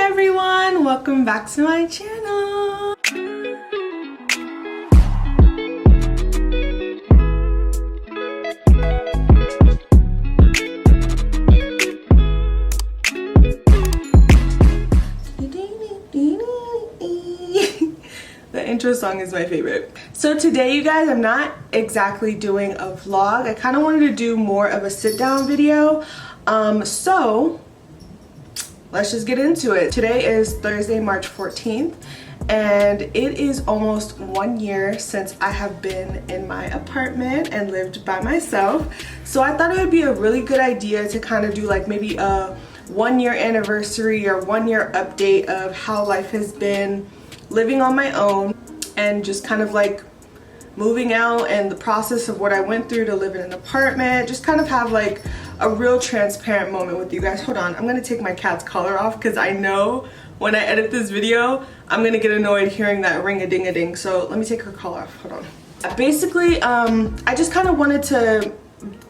everyone, welcome back to my channel. The intro song is my favorite. So today, you guys, I'm not exactly doing a vlog. I kind of wanted to do more of a sit down video. So let's just get into it. Today is Thursday, March 14th, and it is almost 1 year since I have been in my apartment and lived by myself. So I thought it would be a really good idea to kind of do like maybe a 1 year anniversary or 1 year update of how life has been living on my own and just kind of like moving out and the process of what I went through to live in an apartment. Just kind of have like a real transparent moment with you guys. Hold on, I'm gonna take my cat's collar off because I know when I edit this video I'm gonna get annoyed hearing that ring-a-ding-a-ding. So let me take her collar off. Hold on. Basically, I just kind of wanted to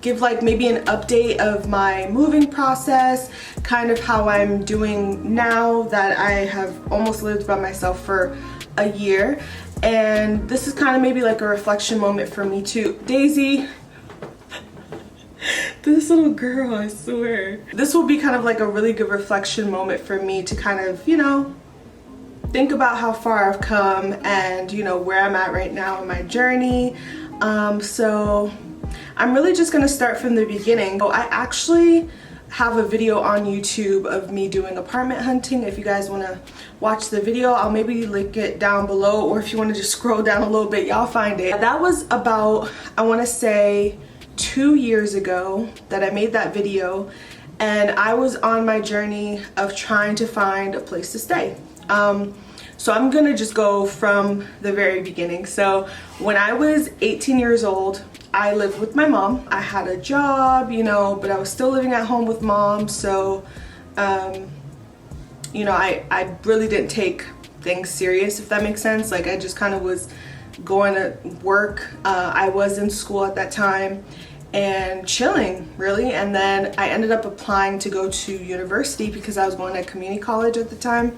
give like maybe an update of my moving process, kind of how I'm doing now that I have almost lived by myself for a year. And this is kind of maybe like a reflection moment for me too. Daisy, this little girl, I swear. This will be kind of like a really good reflection moment for me to kind of, you know, think about how far I've come and, you know, where I'm at right now in my journey. So I'm really just gonna start from the beginning. So I actually have a video on YouTube of me doing apartment hunting. If you guys wanna watch the video, I'll maybe link it down below, or if you wanna just scroll down a little bit, y'all find it. That was about, I wanna say 2 years ago that I made that video, and I was on my journey of trying to find a place to stay. So I'm gonna just go from the very beginning. So when I was 18 years old, I lived with my mom. I had a job, you know, but I was still living at home with mom. So, you know, I really didn't take things serious, if that makes sense. Like, I just kind of was going to work. I was in school at that time and chilling, really. And then I ended up applying to go to university because I was going to community college at the time.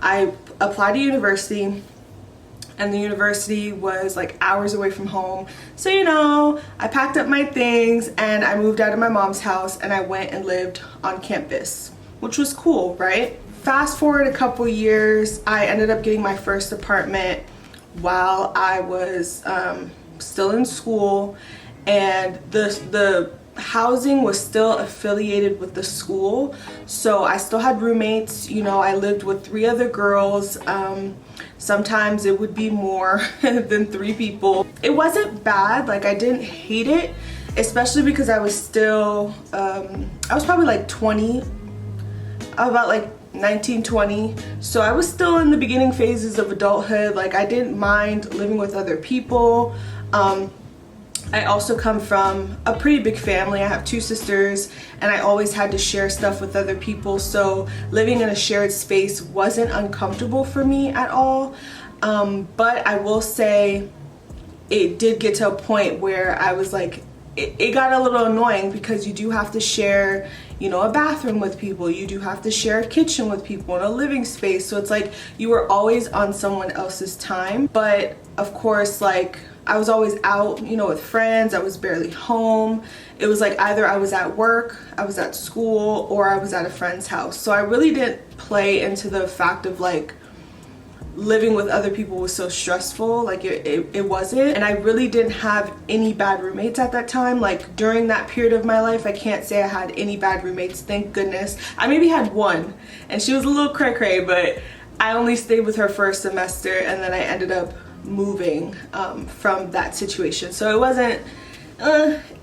I applied to university, and the university was like hours away from home. So, you know, I packed up my things and I moved out of my mom's house and I went and lived on campus, which was cool, right? Fast forward a couple years, I ended up getting my first apartment while I was still in school, and the housing was still affiliated with the school. So I still had roommates, you know, I lived with 3 other girls. Sometimes it would be more than 3 people. It wasn't bad, like I didn't hate it, especially because I was still, I was probably like 20, about like 19, 20. So I was still in the beginning phases of adulthood. Like, I didn't mind living with other people. I also come from a pretty big family. I have 2 sisters, and I always had to share stuff with other people. So living in a shared space wasn't uncomfortable for me at all. But I will say it did get to a point where I was like, it got a little annoying because you do have to share, you know, a bathroom with people. You do have to share a kitchen with people and a living space. So it's like you were always on someone else's time. But of course, like, I was always out, you know, with friends. I was barely home. It was like either I was at work, I was at school, or I was at a friend's house. So I really didn't play into the fact of like living with other people was so stressful. Like, it wasn't. And I really didn't have any bad roommates at that time. Like, during that period of my life, I can't say I had any bad roommates, thank goodness. I maybe had one, and she was a little cray-cray, but I only stayed with her for a semester, and then I ended up moving from that situation. So it wasn't,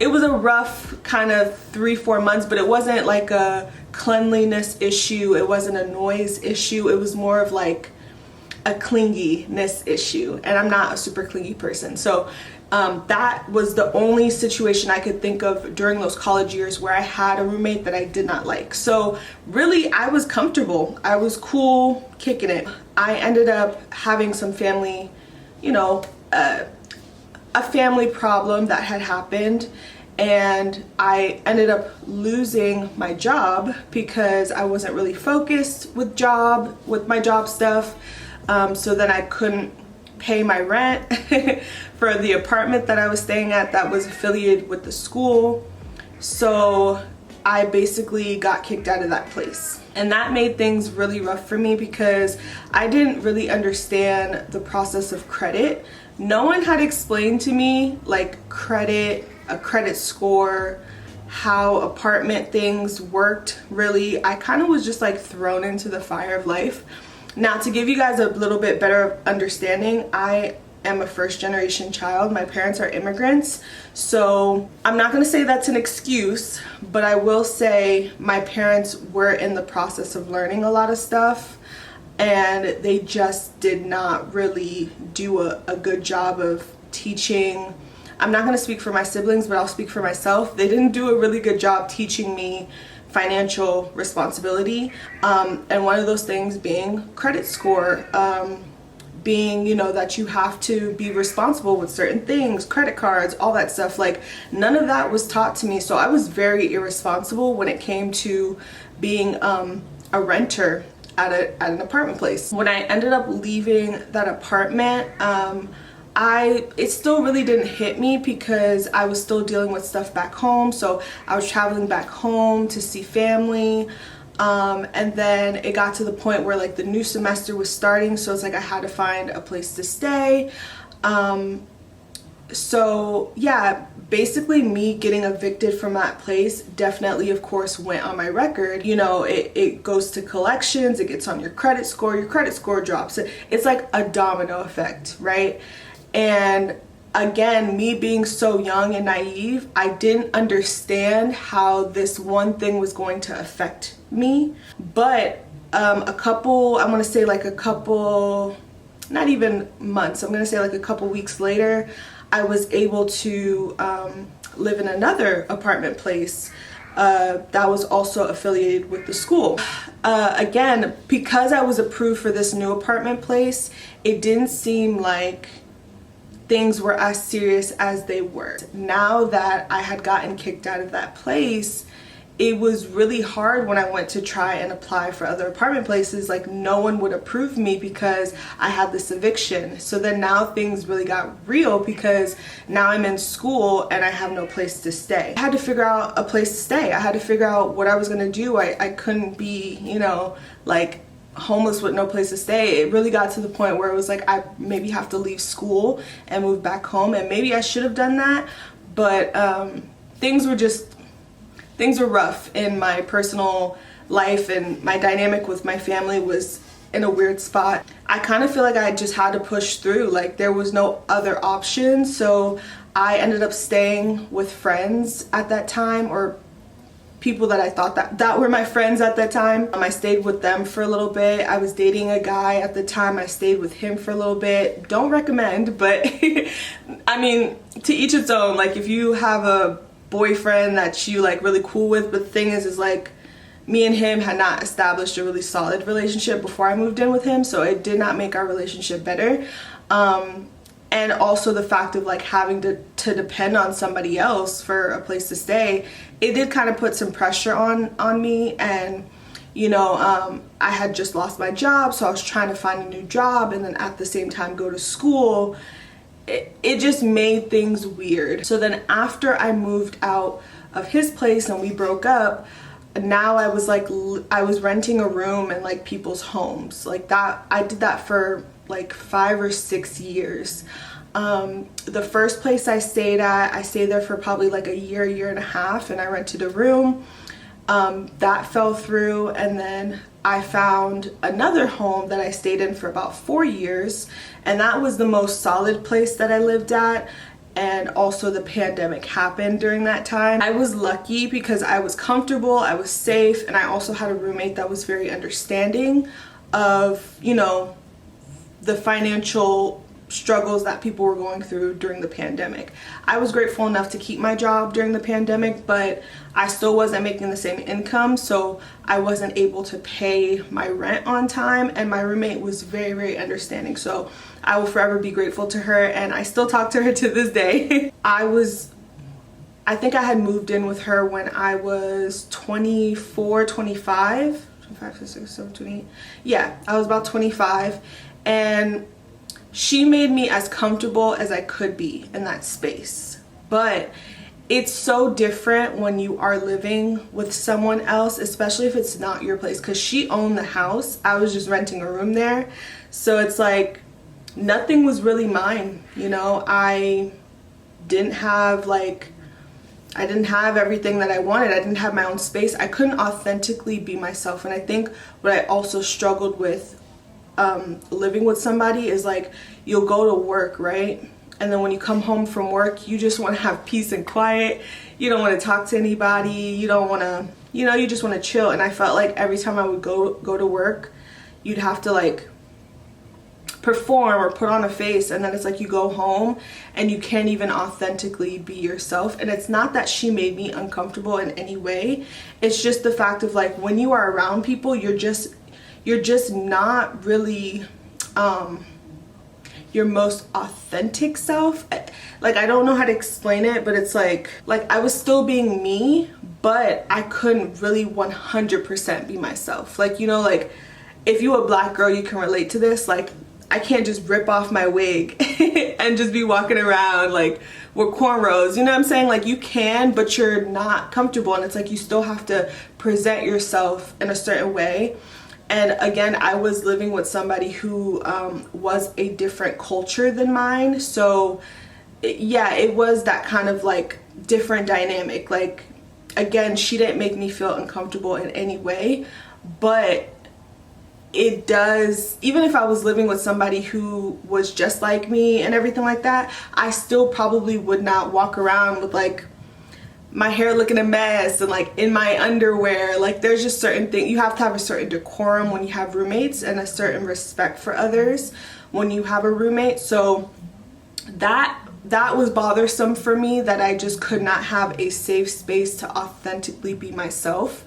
it was a rough kind of 3-4 months, but it wasn't like a cleanliness issue. It wasn't a noise issue. It was more of like a clinginess issue, and I'm not a super clingy person. So that was the only situation I could think of during those college years where I had a roommate that I did not like. So really, I was comfortable. I was cool kicking it. I ended up having some family, you know, a family problem that had happened, and I ended up losing my job because I wasn't really focused with my job stuff. So then I couldn't pay my rent for the apartment that I was staying at that was affiliated with the school. So I basically got kicked out of that place. And that made things really rough for me because I didn't really understand the process of credit. No one had explained to me like credit, a credit score, how apartment things worked. Really, I kind of was just like thrown into the fire of life. Now, to give you guys a little bit better understanding, I am a first-generation child. My parents are immigrants, so I'm not gonna say that's an excuse, but I will say my parents were in the process of learning a lot of stuff, and they just did not really do a good job of teaching. I'm not gonna speak for my siblings, but I'll speak for myself. They didn't do a really good job teaching me financial responsibility, and one of those things being credit score, being, you know, that you have to be responsible with certain things, credit cards, all that stuff. Like, none of that was taught to me, so I was very irresponsible when it came to being a renter at an apartment place. When I ended up leaving that apartment, it still really didn't hit me because I was still dealing with stuff back home. So I was traveling back home to see family. And then it got to the point where like the new semester was starting, so it's like I had to find a place to stay. So yeah, basically me getting evicted from that place definitely, of course, went on my record. You know, it goes to collections, it gets on your credit score drops. It's like a domino effect, right? And again, me being so young and naive, I didn't understand how this one thing was going to affect me. But not even months, I'm gonna say like a couple weeks later, I was able to live in another apartment place that was also affiliated with the school. Again, because I was approved for this new apartment place, it didn't seem like things were as serious as they were. Now that I had gotten kicked out of that place, it was really hard when I went to try and apply for other apartment places. Like, no one would approve me because I had this eviction. So then now things really got real because now I'm in school and I have no place to stay. I had to figure out a place to stay. I had to figure out what I was gonna do. I couldn't be, you know, like homeless with no place to stay. It really got to the point where it was like I maybe have to leave school and move back home, and maybe I should have done that, but things were rough in my personal life, and my dynamic with my family was in a weird spot. I kind of feel like I just had to push through. Like, there was no other option, so I ended up staying with friends at that time, or people that I thought that were my friends at that time. I stayed with them for a little bit. I was dating a guy at the time. I stayed with him for a little bit. Don't recommend, but I mean, to each its own. Like, if you have a boyfriend that you like really cool with, but the thing is like me and him had not established a really solid relationship before I moved in with him, so it did not make our relationship better. And also the fact of like having to depend on somebody else for a place to stay, it did kind of put some pressure on me. And you know, I had just lost my job, so I was trying to find a new job and then at the same time go to school. It just made things weird. So then after I moved out of his place and we broke up, now I was renting a room in like people's homes like that. I did that for like 5 or 6 years. The first place I stayed there for probably like a year and a half, and I rented a room. That fell through, and then I found another home that I stayed in for about 4 years, and that was the most solid place that I lived at. And also the pandemic happened during that time. I was lucky because I was comfortable, I was safe, and I also had a roommate that was very understanding of, you know, the financial struggles that people were going through during the pandemic. I was grateful enough to keep my job during the pandemic, but I still wasn't making the same income, so I wasn't able to pay my rent on time, and my roommate was very, very understanding. So I will forever be grateful to her, and I still talk to her to this day. I was I think I had moved in with her when I was 24, 25, 25, 26, 27, 28. Yeah, I was about 25, and she made me as comfortable as I could be in that space. But it's so different when you are living with someone else, especially if it's not your place, because she owned the house. I was just renting a room there. So it's like nothing was really mine, you know. I didn't have everything that I wanted. I didn't have my own space. I couldn't authentically be myself. And I think what I also struggled with living with somebody is like, you'll go to work, right? And then when you come home from work, you just want to have peace and quiet. You don't want to talk to anybody. You don't want to, you know, you just want to chill. And I felt like every time I would go to work, you'd have to like perform or put on a face, and then it's like you go home and you can't even authentically be yourself. And it's not that she made me uncomfortable in any way. It's just the fact of like, when you are around people, you're just not really your most authentic self. Like, I don't know how to explain it, but it's like I was still being me, but I couldn't really 100% be myself. Like, you know, like if you a black girl, you can relate to this. Like, I can't just rip off my wig and just be walking around like with cornrows, you know what I'm saying? Like, you can, but you're not comfortable, and it's like you still have to present yourself in a certain way. And again, I was living with somebody who was a different culture than mine. So yeah, it was that kind of like different dynamic. Like, again, she didn't make me feel uncomfortable in any way, but it does, even if I was living with somebody who was just like me and everything like that, I still probably would not walk around with like my hair looking a mess and like in my underwear. Like, there's just certain things, you have to have a certain decorum when you have roommates, and a certain respect for others when you have a roommate. So that was bothersome for me, that I just could not have a safe space to authentically be myself.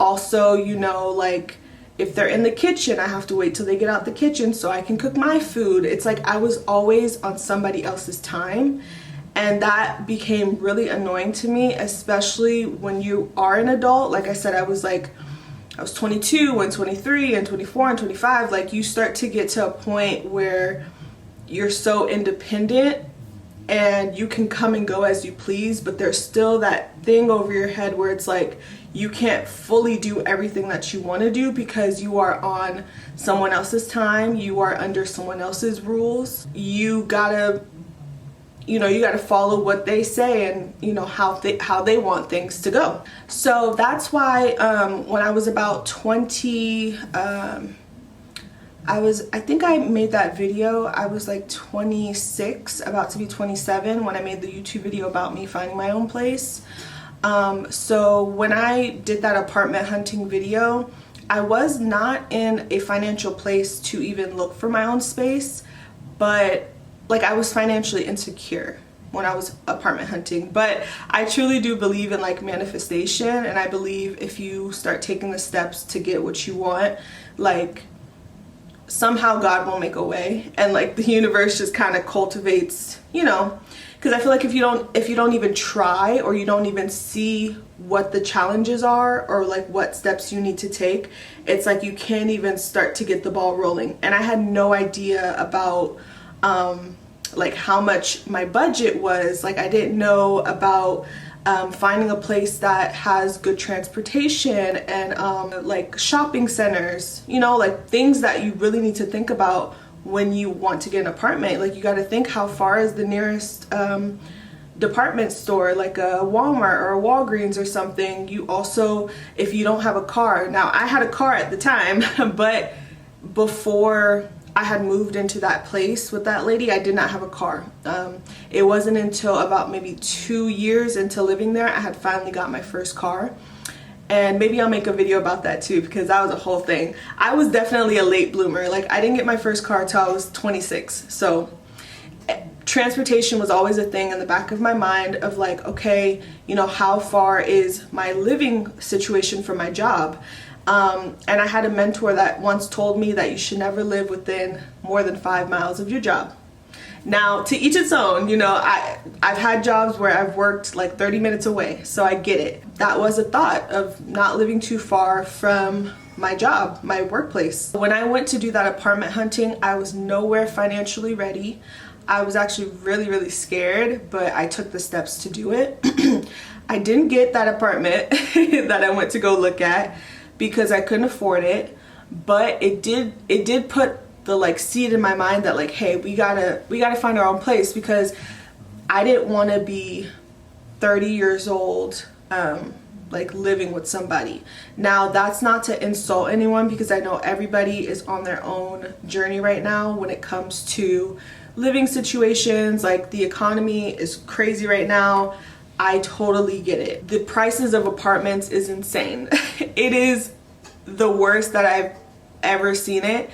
Also, you know, like if they're in the kitchen, I have to wait till they get out the kitchen so I can cook my food. It's like I was always on somebody else's time. And that became really annoying to me, especially when you are an adult. Like I said, I was 22 and 23 and 24 and 25. Like, you start to get to a point where you're so independent and you can come and go as you please, but there's still that thing over your head where it's like you can't fully do everything that you want to do because you are on someone else's time. You are under someone else's rules. You gotta follow what they say, and you know how they want things to go. So that's why when I was about 20, I think I made that video. I was like 26, about to be 27, when I made the YouTube video about me finding my own place. So when I did that apartment hunting video, I was not in a financial place to even look for my own space, but like I was financially insecure when I was apartment hunting. But I truly do believe in like manifestation, and I believe if you start taking the steps to get what you want, like somehow God will make a way, and like the universe just kind of cultivates, you know, because I feel like if you don't even try, or you don't even see what the challenges are, or like what steps you need to take, it's like you can't even start to get the ball rolling. And I had no idea about like how much my budget was. Like, I didn't know about finding a place that has good transportation and like shopping centers, you know, like things that you really need to think about when you want to get an apartment. Like, you got to think, how far is the nearest department store, like a Walmart or a Walgreens or something. You also, if you don't have a car, now I had a car at the time, but before I had moved into that place with that lady, I did not have a car. It wasn't until about maybe 2 years into living there I had finally got my first car. And maybe I'll make a video about that too, because that was a whole thing. I was definitely a late bloomer. Like, I didn't get my first car till I was 26. So transportation was always a thing in the back of my mind of like, okay, you know, how far is my living situation from my job? And I had a mentor that once told me that you should never live within more than 5 miles of your job. Now, to each its own, you know, I've had jobs where I've worked like 30 minutes away, so I get it. That was a thought of not living too far from my job, my workplace. When I went to do that apartment hunting, I was nowhere financially ready. I was actually really scared, but I took the steps to do it. I didn't get that apartment that I went to go look at because I couldn't afford it, but it did put the like seed in my mind that like, hey, we gotta find our own place, because I didn't want to be 30 years old like living with somebody. Now, that's not to insult anyone, because I know everybody is on their own journey right now when it comes to living situations. Like, the economy is crazy right now. I totally get it. The prices of apartments is insane. It is the worst that I've ever seen it.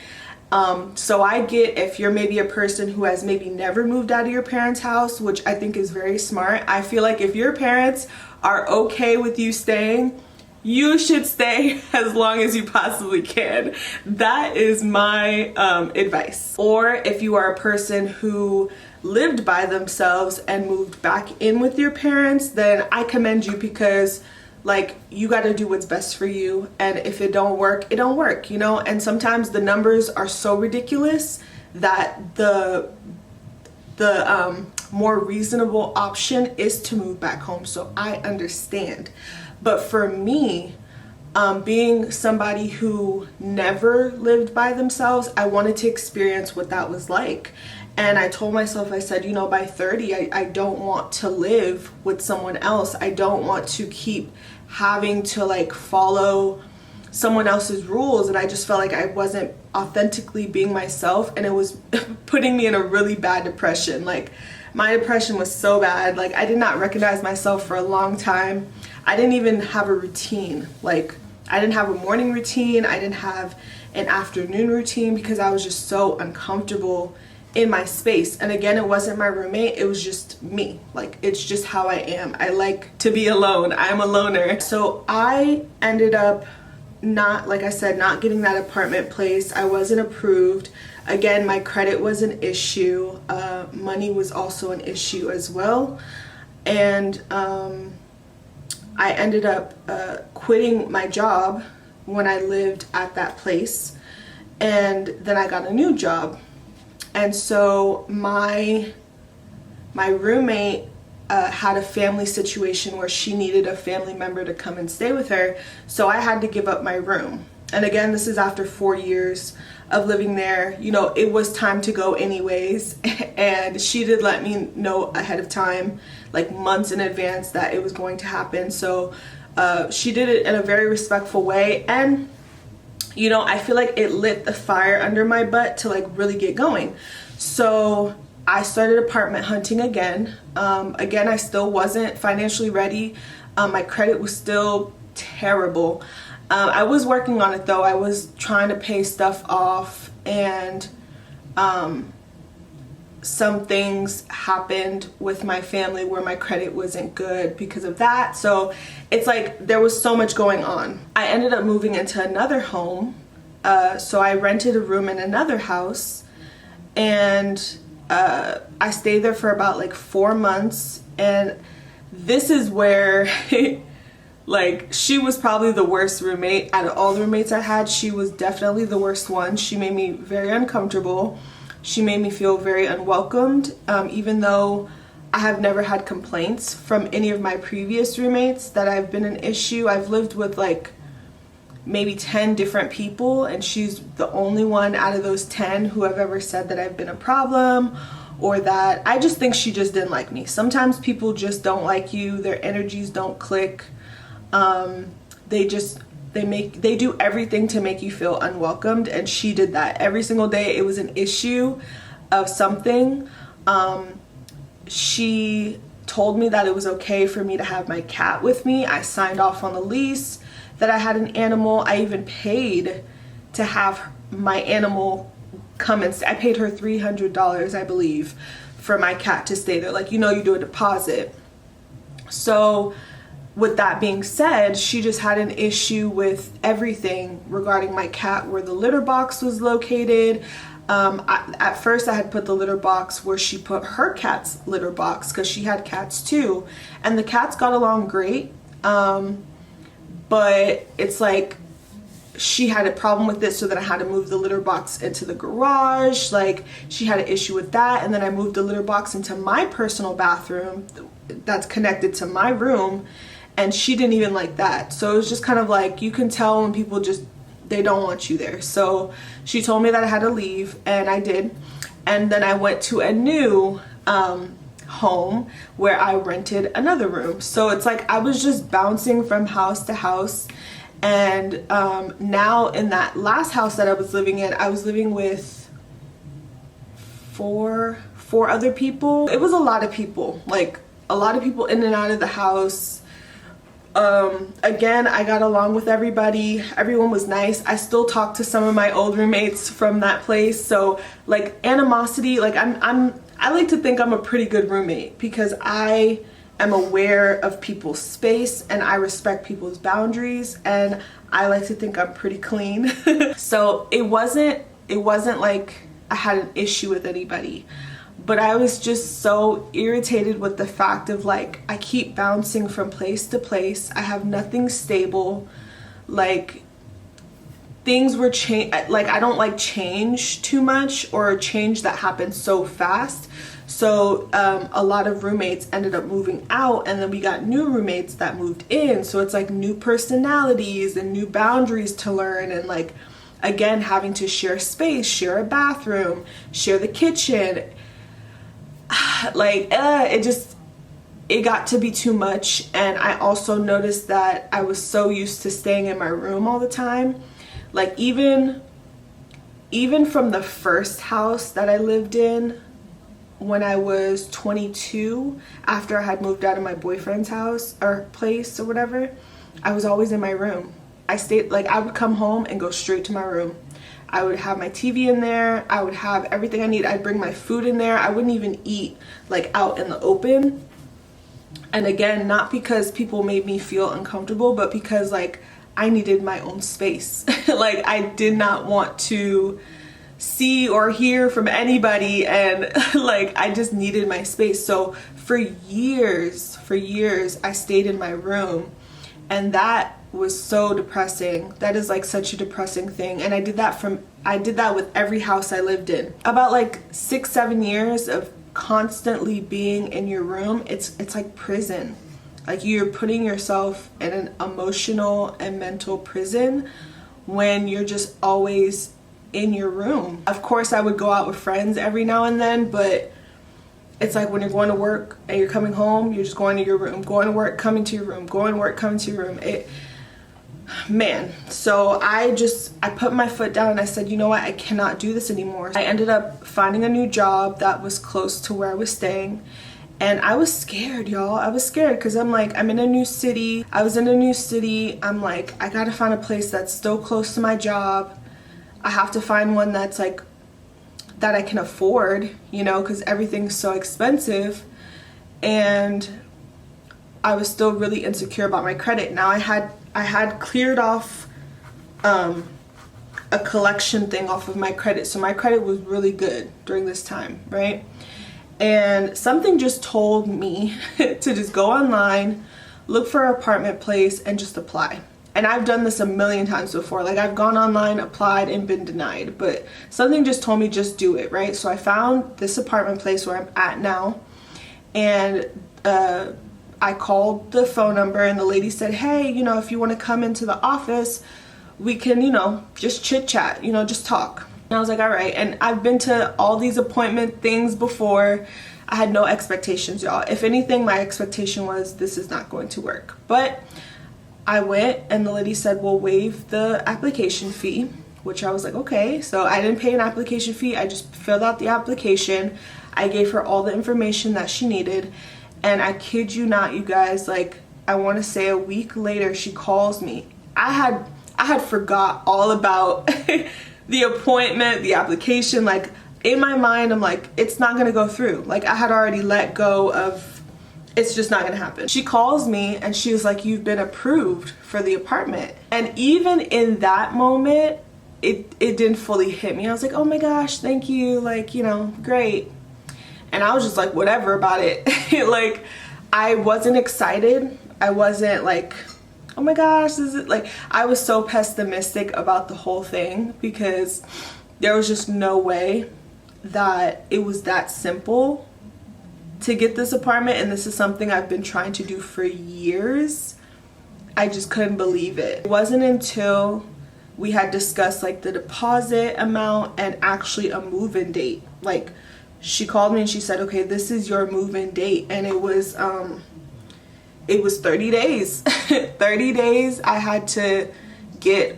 So I get if you're maybe a person who has maybe never moved out of your parents' house, which I think is very smart. I feel like if your parents are okay with you staying, you should stay as long as you possibly can. That is my advice. Or if you are a person who lived by themselves and moved back in with your parents, then I commend you, because like, you got to do what's best for you, and if it don't work, it don't work, you know. And sometimes the numbers are so ridiculous that the more reasonable option is to move back home. So I understand. But for me, being somebody who never lived by themselves, I wanted to experience what that was like. And I told myself, I said, you know, by 30, I don't want to live with someone else. I don't want to keep having to like follow someone else's rules. And I just felt like I wasn't authentically being myself, and it was putting me in a really bad depression. Like, my depression was so bad. Like, I did not recognize myself for a long time. I didn't even have a routine. Like, I didn't have a morning routine. I didn't have an afternoon routine, because I was just so uncomfortable in my space. And again, it wasn't my roommate, it was just me. Like, it's just how I am. I like to be alone. I'm a loner. So I ended up not, like I said, not getting that apartment place. I wasn't approved. Again, my credit was an issue. Money was also an issue as well. And I ended up quitting my job when I lived at that place, and then I got a new job. And so my roommate had a family situation where she needed a family member to come and stay with her, so I had to give up my room. And again, this is after 4 years of living there. You know, it was time to go anyways, and she did let me know ahead of time, like months in advance, that it was going to happen. So she did it in a very respectful way, and you know, I feel like it lit the fire under my butt to like really get going. So I started apartment hunting again. Again, I still wasn't financially ready. My credit was still terrible. I was working on it though. I was trying to pay stuff off, and some things happened with my family where my credit wasn't good because of that. So it's like there was so much going on. I ended up moving into another home. So I rented a room in another house, and I stayed there for about like 4 months. And this is where like, she was probably the worst roommate out of all the roommates I had. She was definitely the worst one. She made me very uncomfortable. She made me feel very unwelcomed, even though I have never had complaints from any of my previous roommates that I've been an issue. I've lived with like maybe 10 different people, and she's the only one out of those 10 who have ever said that I've been a problem, or that I just think she just didn't like me. Sometimes people just don't like you. Their energies don't click. They do everything to make you feel unwelcomed, and she did that every single day. It was an issue of something. She told me that it was okay for me to have my cat with me. I signed off on the lease that I had an animal. I even paid to have my animal come and stay. I paid her $300, I believe, for my cat to stay there. Like, you know, you do a deposit. So with that being said, she just had an issue with everything regarding my cat, where the litter box was located. At first I had put the litter box where she put her cat's litter box, because she had cats too, and the cats got along great, but it's like she had a problem with it, so then I had to move the litter box into the garage. Like, she had an issue with that, and then I moved the litter box into my personal bathroom that's connected to my room, and she didn't even like that. So it was just kind of like, you can tell when people just, they don't want you there. So she told me that I had to leave, and I did. And then I went to a new home where I rented another room. So it's like I was just bouncing from house to house. And now in that last house that I was living in, I was living with four other people. It was a lot of people, like a lot of people in and out of the house. Again, I got along with everybody. Everyone was nice. I still talk to some of my old roommates from that place. So like animosity, like I like to think I'm a pretty good roommate, because I am aware of people's space and I respect people's boundaries, and I like to think I'm pretty clean. So it wasn't like I had an issue with anybody, but I was just so irritated with the fact of like, I keep bouncing from place to place. I have nothing stable. Like, things were like, I don't like change too much, or change that happens so fast. So a lot of roommates ended up moving out, and then we got new roommates that moved in. So it's like new personalities and new boundaries to learn, and like, again, having to share space, share a bathroom, share the kitchen. Like, it got to be too much. And I also noticed that I was so used to staying in my room all the time. Like, even from the first house that I lived in when I was 22, after I had moved out of my boyfriend's house or place or whatever, I was always in my room. I stayed, like, I would come home and go straight to my room. I would have my TV in there. I would have everything I need. I'd bring my food in there. I wouldn't even eat like out in the open. And again, not because people made me feel uncomfortable, but because like I needed my own space. Like, I did not want to see or hear from anybody, and like, I just needed my space. So for years I stayed in my room, and that was so depressing. That is like such a depressing thing. And I did that with every house I lived in. About like 6-7 years of constantly being in your room. It's like prison. Like, you're putting yourself in an emotional and mental prison when you're just always in your room. Of course, I would go out with friends every now and then, but it's like when you're going to work and you're coming home, you're just going to your room, going to work, coming to your room, going to work, coming to your room. Man, so I put my foot down and I said, you know what, I cannot do this anymore. I ended up finding a new job that was close to where I was staying. And I was scared, y'all. I was scared because I'm like, I'm in a new city. I was in a new city. I'm like, I gotta find a place that's still close to my job. I have to find one that's like, that I can afford, you know, because everything's so expensive. And I was still really insecure about my credit. Now I had cleared off a collection thing off of my credit. So my credit was really good during this time, right? And something just told me to just go online, look for an apartment place, and just apply. And I've done this a million times before. Like, I've gone online, applied, and been denied. But something just told me, just do it, right? So I found this apartment place where I'm at now. And I called the phone number, and the lady said, hey, you know, if you want to come into the office, we can, you know, just chit chat, you know, just talk. And I was like, all right. And I've been to all these appointment things before. I had no expectations, y'all. If anything, my expectation was this is not going to work. But I went, and the lady said, we'll waive the application fee, which I was like, okay. So I didn't pay an application fee. I just filled out the application. I gave her all the information that she needed. And I kid you not, you guys, like, I want to say a week later, she calls me. I had forgot all about the appointment, the application. Like, in my mind, I'm like, it's not gonna go through. Like, I had already let go of, it's just not gonna happen. She calls me and she was like, you've been approved for the apartment. And even in that moment, it didn't fully hit me. I was like, oh my gosh, thank you, like, you know, great. And I was just like, whatever about it. Like, I wasn't excited. I wasn't like, oh my gosh, this is like, I was so pessimistic about the whole thing because there was just no way that it was that simple to get this apartment. And this is something I've been trying to do for years. I just couldn't believe it. It wasn't until we had discussed like the deposit amount and actually a move-in date. Like, she called me and she said, okay, this is your move-in date. And it was 30 days. 30 days. I had to get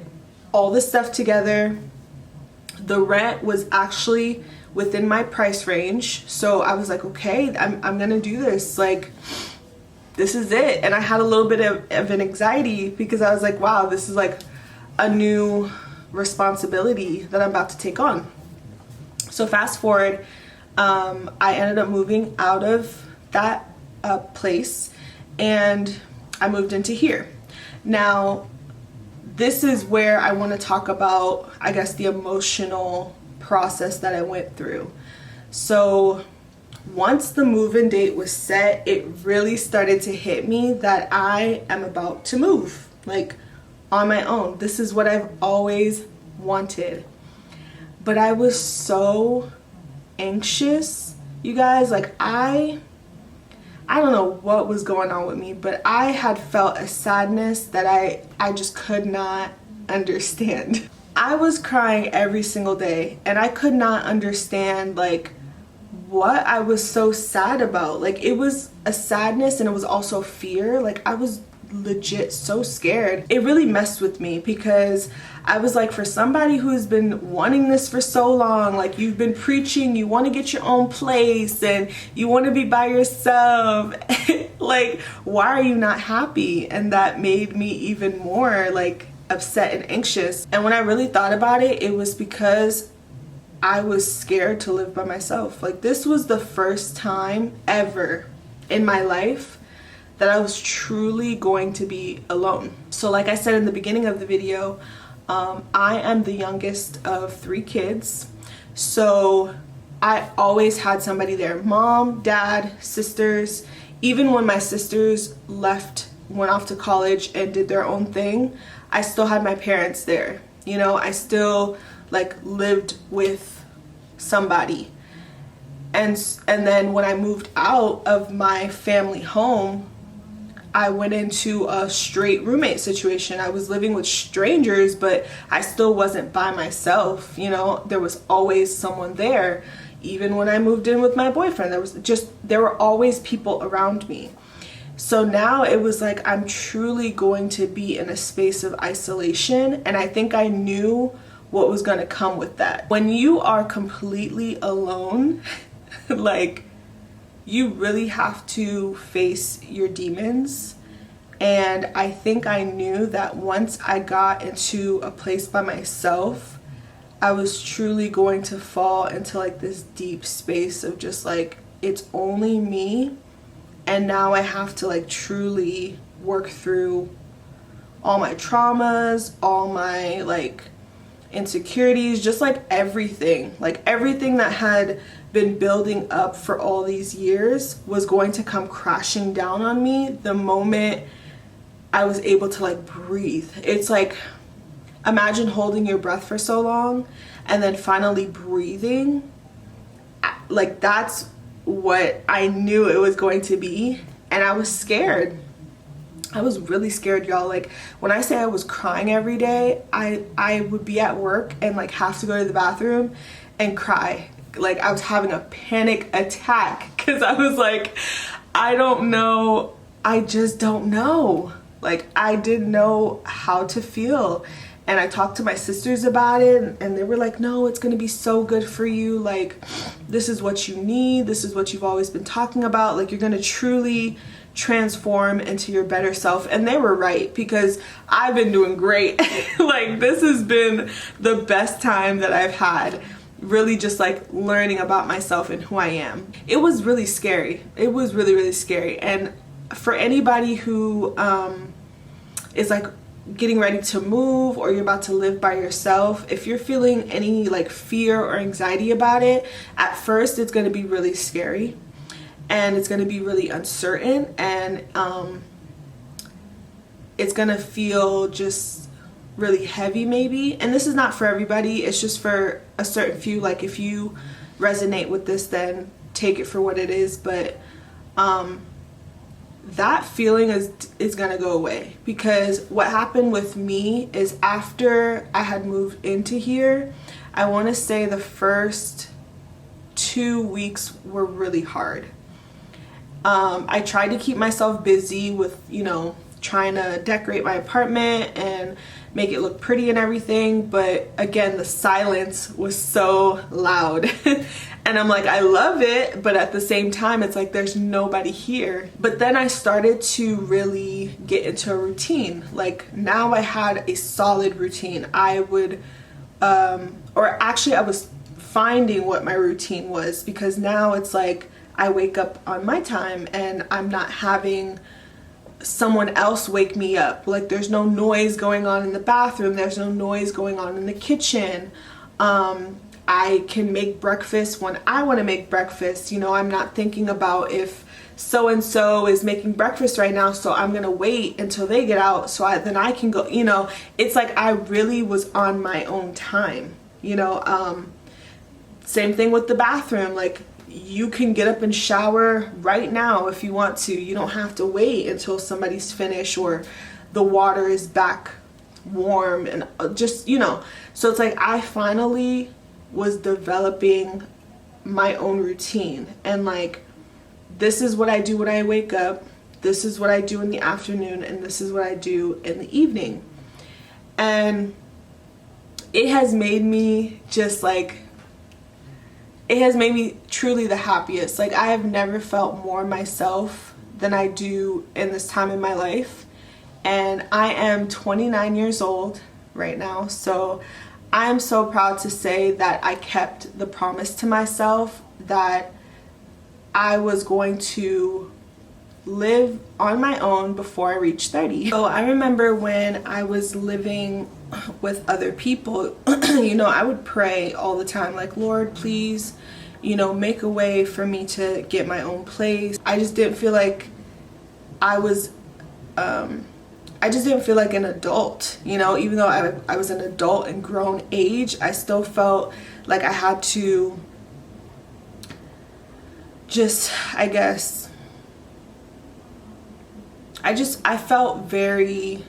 all the stuff together. The rent was actually within my price range. So I was like, okay, I'm gonna do this. Like, this is it. And I had a little bit of an anxiety because I was like, wow, this is like a new responsibility that I'm about to take on. So fast forward, I ended up moving out of that place and I moved into here. Now, this is where I want to talk about, I guess, the emotional process that I went through. So once the move-in date was set, it really started to hit me that I am about to move, like, on my own. This is what I've always wanted. But I was so anxious, you guys. Like, I don't know what was going on with me, but I had felt a sadness that I just could not understand. I was crying every single day and I could not understand like what I was so sad about. Like, it was a sadness and it was also fear. Like, I was legit so scared. It really messed with me because I was like, for somebody who's been wanting this for so long, like, you've been preaching, you want to get your own place and you want to be by yourself. Like, why are you not happy? And that made me even more like upset and anxious. And when I really thought about it, it was because I was scared to live by myself. Like, this was the first time ever in my life that I was truly going to be alone. So like I said in the beginning of the video, I am the youngest of 3 kids. So I always had somebody there, mom, dad, sisters. Even when my sisters went off to college and did their own thing, I still had my parents there. You know, I still like lived with somebody. And then when I moved out of my family home, I went into a straight roommate situation. I was living with strangers, but I still wasn't by myself. You know, there was always someone there. Even when I moved in with my boyfriend, there were always people around me. So now it was like, I'm truly going to be in a space of isolation. And I think I knew what was going to come with that. When you are completely alone, like, you really have to face your demons. And I think I knew that once I got into a place by myself, I was truly going to fall into like this deep space of just like, it's only me. And now I have to like truly work through all my traumas, all my like insecurities, just like everything that had been building up for all these years was going to come crashing down on me the moment I was able to like breathe. It's like, imagine holding your breath for so long and then finally breathing. Like, that's what I knew it was going to be. And I was scared. I was really scared, y'all. Like, when I say I was crying every day, I would be at work and like have to go to the bathroom and cry. Like, I was having a panic attack because I was like, I don't know. I just don't know. Like, I didn't know how to feel. And I talked to my sisters about it and they were like, no, it's going to be so good for you. Like, this is what you need. This is what you've always been talking about. Like, you're going to truly transform into your better self. And they were right, because I've been doing great. Like, this has been the best time that I've had, really just like learning about myself and who I am. It was really scary. It was really, really scary. And for anybody who is like getting ready to move or you're about to live by yourself, if you're feeling any like fear or anxiety about it, at first it's going to be really scary and it's going to be really uncertain, and it's going to feel just really heavy maybe. And this is not for everybody, it's just for a certain few. Like if you resonate with this, then take it for what it is. But that feeling is gonna go away, because what happened with me is after I had moved into here, I want to say the first 2 weeks were really hard. I tried to keep myself busy with, you know, trying to decorate my apartment and make it look pretty and everything, but again, the silence was so loud. And I'm like, I love it, but at the same time it's like there's nobody here. But then I started to really get into a routine. Like now I had a solid routine. I would or actually I was finding what my routine was, because now it's like I wake up on my time and I'm not having someone else wake me up. Like there's no noise going on in the bathroom, there's no noise going on in the kitchen. I can make breakfast when I want to make breakfast. You know, I'm not thinking about if so and so is making breakfast right now, so I'm gonna wait until they get out so then I can go. You know, it's like I really was on my own time, you know. Same thing with the bathroom. Like you can get up and shower right now if you want to. You don't have to wait until somebody's finished or the water is back warm, and just, you know. So it's like I finally was developing my own routine, and like this is what I do when I wake up, this is what I do in the afternoon, and this is what I do in the evening. And it has made me just like, it has made me truly the happiest. Like I have never felt more myself than I do in this time in my life. And I am 29 years old right now, so I am so proud to say that I kept the promise to myself that I was going to live on my own before I reached 30. So I remember when I was living with other people, you know, I would pray all the time, like, Lord, please, you know, make a way for me to get my own place. I just didn't feel like I was I just didn't feel like an adult, you know. Even though I was an adult and grown age, I still felt like I had to just, I guess, I felt very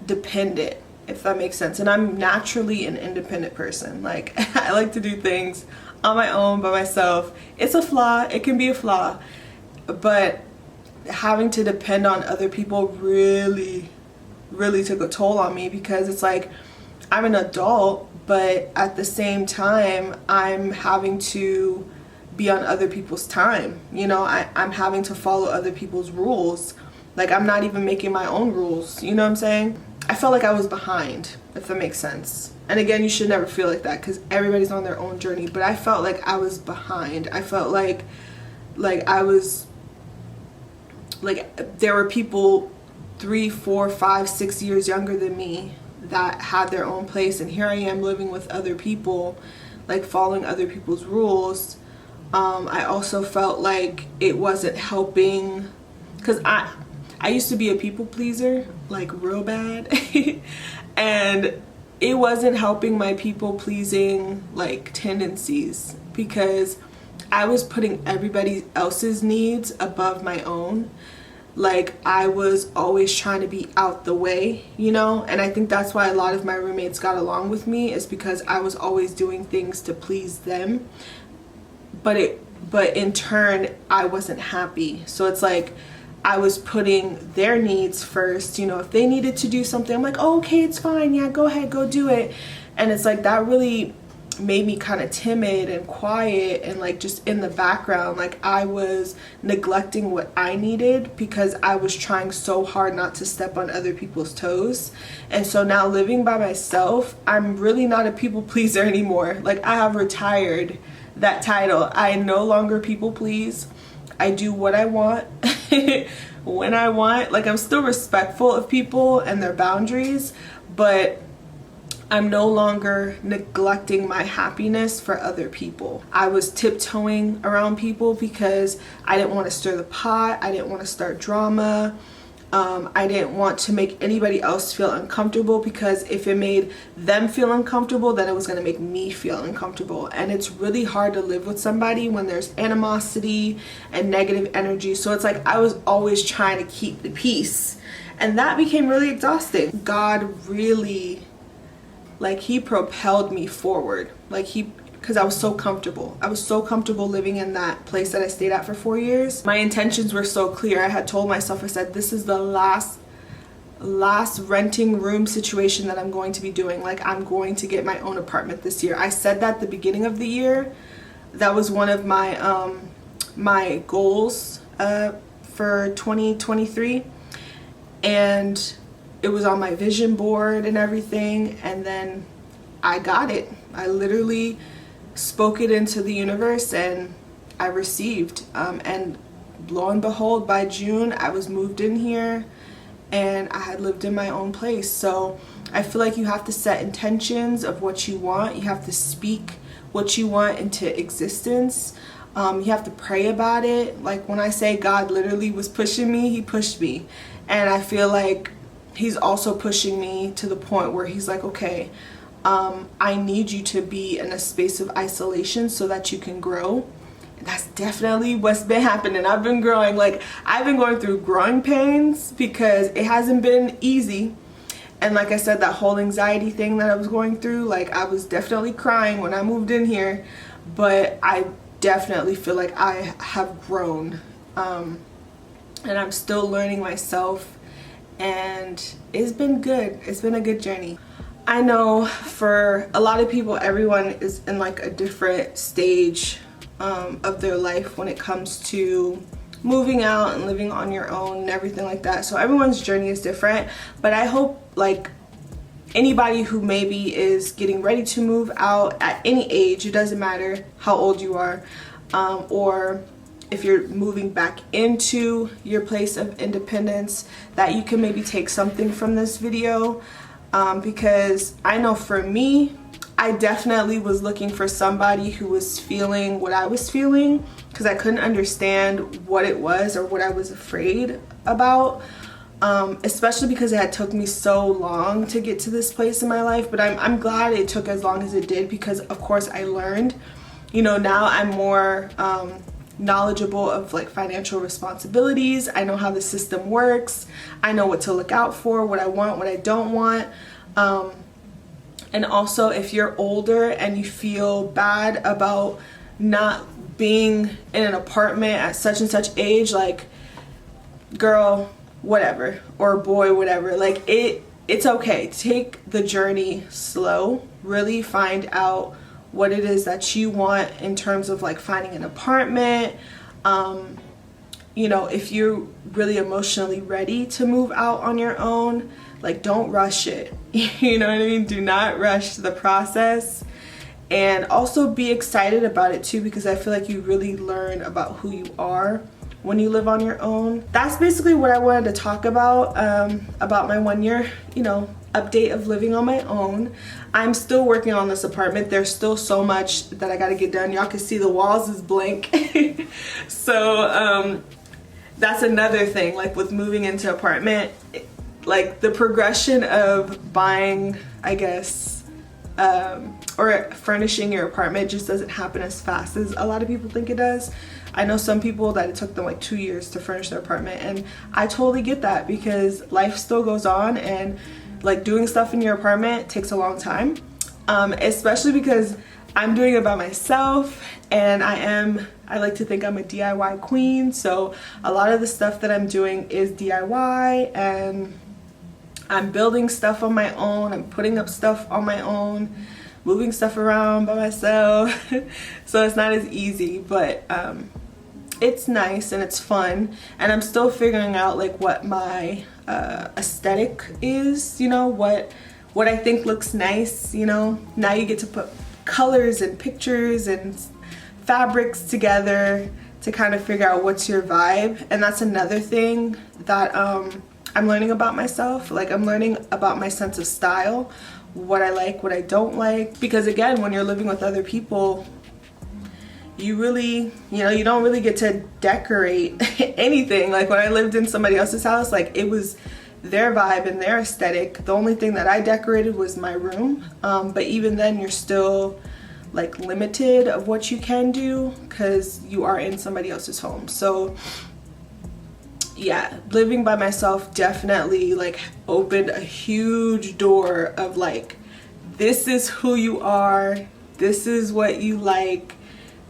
dependent, if that makes sense. And I'm naturally an independent person. Like I like to do things on my own by myself. It's a flaw, it can be a flaw, but having to depend on other people really took a toll on me, because it's like I'm an adult, but at the same time I'm having to be on other people's time, you know. I'm having to follow other people's rules. Like I'm not even making my own rules, you know what I'm saying? I felt like I was behind, if that makes sense. And again, you should never feel like that, because everybody's on their own journey, but I felt like I was behind. I felt like I was, like there were people 3, 4, 5, 6 years younger than me that had their own place, and here I am living with other people, like following other people's rules. I also felt like it wasn't helping, because I used to be a people pleaser, like real bad, and it wasn't helping my people pleasing like tendencies, because I was putting everybody else's needs above my own. Like I was always trying to be out the way, you know. And I think that's why a lot of my roommates got along with me, is because I was always doing things to please them, but in turn I wasn't happy. So it's like I was putting their needs first, you know. If they needed to do something, I'm like, oh, okay, it's fine, yeah, go ahead, go do it. And it's like that really made me kind of timid and quiet and like just in the background. Like I was neglecting what I needed because I was trying so hard not to step on other people's toes. And so now living by myself, I'm really not a people pleaser anymore. Like I have retired that title. I no longer people please. I do what I want when I want. Like, I'm still respectful of people and their boundaries, but I'm no longer neglecting my happiness for other people. I was tiptoeing around people because I didn't want to stir the pot. I didn't want to start drama. I didn't want to make anybody else feel uncomfortable, because if it made them feel uncomfortable, then it was going to make me feel uncomfortable. And it's really hard to live with somebody when there's animosity and negative energy. So it's like I was always trying to keep the peace, and that became really exhausting. God really, like, he propelled me forward. Like, because I was so comfortable. I was so comfortable living in that place that I stayed at for 4 years. My intentions were so clear. I had told myself, I said, this is the last renting room situation that I'm going to be doing. Like, I'm going to get my own apartment this year. I said that at the beginning of the year. That was one of my my goals for 2023. And it was on my vision board and everything, and then I got it. I literally spoke it into the universe and I received. And lo and behold, by June, I was moved in here and I had lived in my own place. So I feel like you have to set intentions of what you want. You have to speak what you want into existence. You have to pray about it. Like, when I say God literally was pushing me, he pushed me. And I feel like he's also pushing me to the point where he's like, okay, I need you to be in a space of isolation so that you can grow. And that's definitely what's been happening. I've been growing. Like, I've been going through growing pains because it hasn't been easy. And like I said, that whole anxiety thing that I was going through, like, I was definitely crying when I moved in here, but I definitely feel like I have grown. And I'm still learning myself, and it's been good. It's been a good journey. I know for a lot of people, everyone is in like a different stage of their life when it comes to moving out and living on your own and everything like that. So everyone's journey is different, but I hope, like, anybody who maybe is getting ready to move out at any age, it doesn't matter how old you are, or if you're moving back into your place of independence, that you can maybe take something from this video. Because I know for me, I definitely was looking for somebody who was feeling what I was feeling, because I couldn't understand what it was or what I was afraid about, especially because it had took me so long to get to this place in my life. But I'm glad it took as long as it did, because of course I learned, you know, now I'm more knowledgeable of like financial responsibilities. I know how the system works. I know what to look out for, what I want, what I don't want. And also, if you're older and you feel bad about not being in an apartment at such and such age, like, girl, whatever, or boy, whatever, like, it's okay. Take the journey slow. Really find out what it is that you want in terms of like finding an apartment. You know, if you're really emotionally ready to move out on your own, like, don't rush it. You know what I mean? Do not rush the process. And also be excited about it too, because I feel like you really learn about who you are when you live on your own. That's basically what I wanted to talk about my 1 year, you know, update of living on my own. I'm still working on this apartment. There's still so much that I gotta get done. Y'all can see the walls is blank. So that's another thing, like with moving into apartment, like the progression of buying, I guess, or furnishing your apartment just doesn't happen as fast as a lot of people think it does. I know some people that it took them like 2 years to furnish their apartment, and I totally get that, because life still goes on, and like doing stuff in your apartment takes a long time, especially because I'm doing it by myself, and I like to think I'm a DIY queen. So a lot of the stuff that I'm doing is DIY, and I'm building stuff on my own, I'm putting up stuff on my own, moving stuff around by myself. So it's not as easy, but it's nice and it's fun, and I'm still figuring out like what my aesthetic is, you know, what I think looks nice. You know, now you get to put colors and pictures and fabrics together to kind of figure out what's your vibe. And that's another thing that I'm learning about myself. Like, I'm learning about my sense of style, what I like, what I don't like. Because again, when you're living with other people, you really, you don't really get to decorate anything. Like when I lived in somebody else's house, like it was their vibe and their aesthetic. The only thing that I decorated was my room. But even then, you're still like limited of what you can do because you are in somebody else's home. So yeah, living by myself definitely like opened a huge door of like, this is who you are, this is what you like,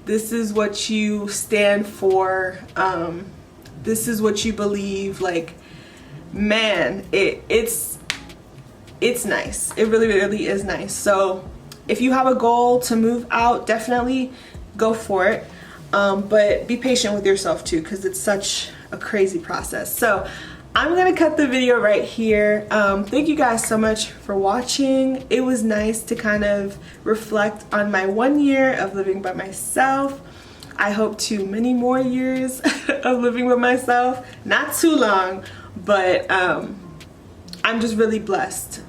this is what you stand for, this is what you believe. Like, man, it's nice. It really, really is nice. So if you have a goal to move out, definitely go for it. But be patient with yourself too, because it's such a crazy process. So I'm gonna cut the video right here. Thank you guys so much for watching. It was nice to kind of reflect on my 1 year of living by myself. I hope to many more years of living by myself. Not too long, but I'm just really blessed.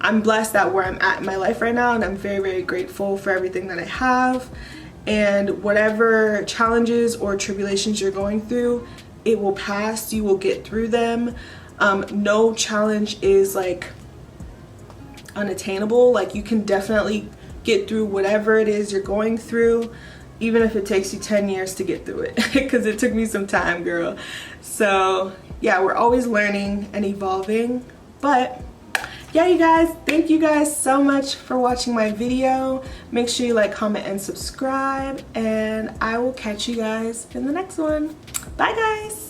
I'm blessed at where I'm at in my life right now, and I'm very, very grateful for everything that I have. And whatever challenges or tribulations you're going through, it will pass. You will get through them. No challenge is like unattainable. Like, you can definitely get through whatever it is you're going through, even if it takes you 10 years to get through it, because it took me some time, girl. So yeah, we're always learning and evolving. But yeah, you guys, thank you guys so much for watching my video. Make sure you like, comment, and subscribe, and I will catch you guys in the next one. Bye, guys.